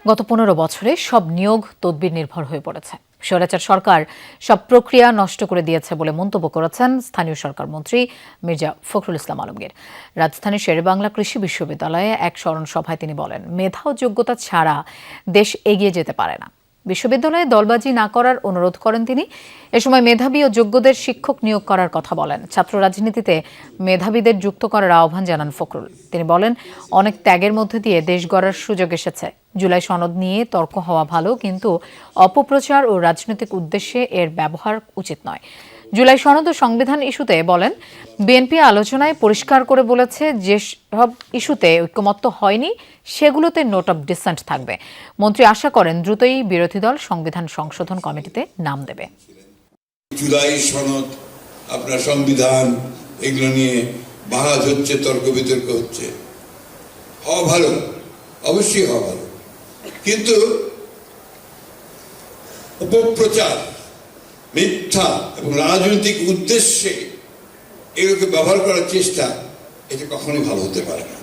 গত ১৫ বছরে সব নিয়োগ তদবির নির্ভর হয়ে পড়েছে। স্বৈরাচার সরকার সব প্রক্রিয়া নষ্ট করে দিয়েছে বলে মন্তব্য করেছেন স্থানীয় সরকার মন্ত্রী মির্জা ফখরুল ইসলাম আলমগীর। রাজধানীর শেরেবাংলা কৃষি বিশ্ববিদ্যালয়ে এক স্মরণ সভায় তিনি বলেন, মেধা ও যোগ্যতা ছাড়া দেশ এগিয়ে যেতে পারে না। বিশ্ববিদ্যালয়ে দলবাজি না করার অনুরোধ করেন তিনি। এ সময় মেধাবী ও যোগ্যদের শিক্ষক নিয়োগ করার কথা বলেন। ছাত্র রাজনীতিতে মেধাবীদের যুক্ত করার আহ্বান জানান ফখরুল। তিনি বলেন, অনেক ত্যাগের মধ্যে দিয়ে দেশ গড়ার সুযোগ এসেছে। জুলাই সনদ নিয়ে তর্ক হওয়া ভালো, কিন্তু অপপ্রচার ও রাজনৈতিক উদ্দেশ্যে এর ব্যবহার উচিত নয়। জুলাই সনদ ও সংবিধান ইস্যুতে বলেন, বিএনপি আলোচনায় পরিষ্কার করে বলেছে যে সব ইস্যুতে ঐক্যমত্য হয়নি সেগুলোতে নোট অব ডিসেন্ট থাকবে। মন্ত্রী আশা করেন দ্রুতই বিরোধী দল সংবিধান সংশোধন কমিটিতে নাম দেবে। জুলাই সনদ, আপনার সংবিধান, এগুলো নিয়ে বাহাজ হচ্ছে, তর্ক বিতর্ক হচ্ছে। হওয়া ভালো, অবশ্যই হওয়া ভালো, কিন্তু অপপ্রচার, মিথ্যা এবং রাজনৈতিক উদ্দেশ্যে এগুলোকে ব্যবহার করার চেষ্টা, এটা কখনোই ভালো হতে পারে না।